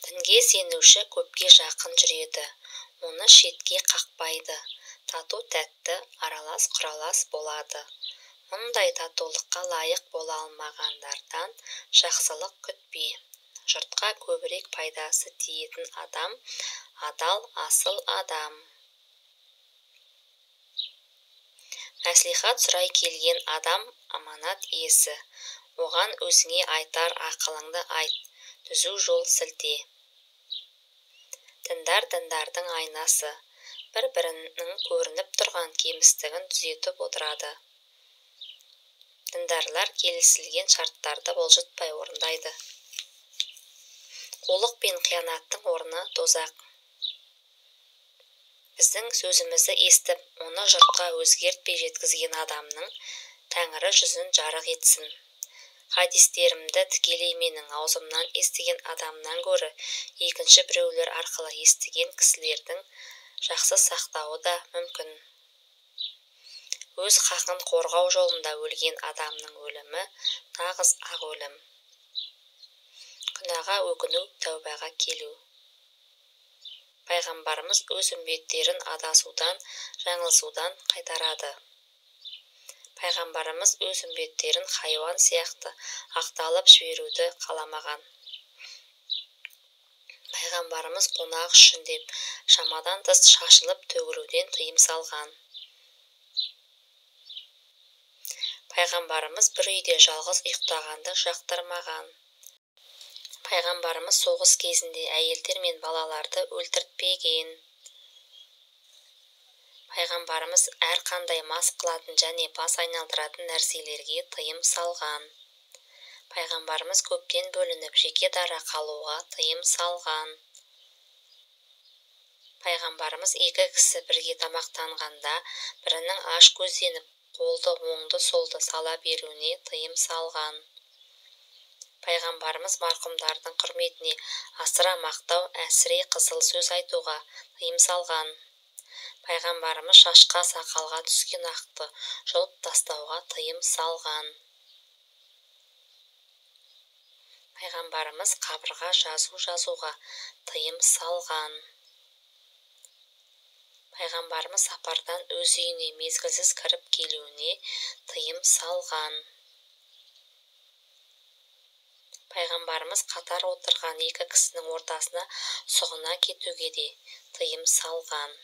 Дінге сенуші көпке жақын жүреді, оны шетке қақпайды, тату-тәтті аралас-құралас болады. Мұндай татулыққа лайық бола алмағандардан жақсылық күтпе. Жұртқа көбірек пайдасы тиетін адам, адал асыл адам. Мәслихат сұрай келген адам аманат иесі. Оған өзіңе айтар ақылыңды айт, түзу жол сілте. Діндар діндардың айнасы, бір-бірінің көрініп тұрған кемістігін түзетіп отырады. Діндарлар келісілген шарттарды бұлжытпай орындайды. Қулық пен қиянаттың орны тозақ. Біздің сөзімізді естіп, оны жұртқа өзгертпей жеткізген адамның Тәңірі жүзін жарық етсін. Хадистерімді тікелей менің аузымнан естіген адамнан гөрі екінші біреулер арқылы естіген кісілердің жақсы сақтауы да мүмкін. Өз хақын қорғау жолында өлген адамның өлімі нағыз ақ өлім. Күнәға өкіну, тәубаға келу. Пайғамбарымыз өз үмбеттерін адасудан, жаңылсудан қайтарады. Пайғамбарымыз өз үмбеттерін хайуан сияқты ақталып жіберуді қаламаған. Пайғамбарымыз қонақ үшін деп шамадан тыс шашылып төгілуден тыйым салған. Пайғамбарымыз бір үйде жалғыз ұйықтағанды жақтырмаған. Пайғамбарымыз соғыс кезінде әйелдер мен балаларды өлтіртпеген. Пайғамбарымыз әрқандай мас қылатын және бас айналдыратын нәрселерге тыйым салған. Пайғамбарымыз көптен бөлініп жеке дара қалуға тыйым салған. Пайғамбарымыз екі кісі бірге тамақтанғанда бірінің аш көзденіп қолды оңды-солды сала беруіне тыйым салған. Пайғамбарымыз марқұмдардың құрметіне асыра мақтау, әсіре қызыл сөз айтуға тыйым салған. Пайғамбарымыз шашқа сақалға түскен ақты жұлып тастауға тыйым салған. Пайғамбарымыз қабырға жазуға тыйым салған. Пайғамбарымыз сапардан өз үйіне мезгілсіз кіріп келуіне тыйым салған. Пайғамбарымыз қатар отырған екі кісінің ортасына сұғына кетуге де тыйым салған.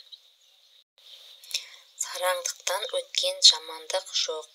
Сараңдықтан өткен жамандық жоқ.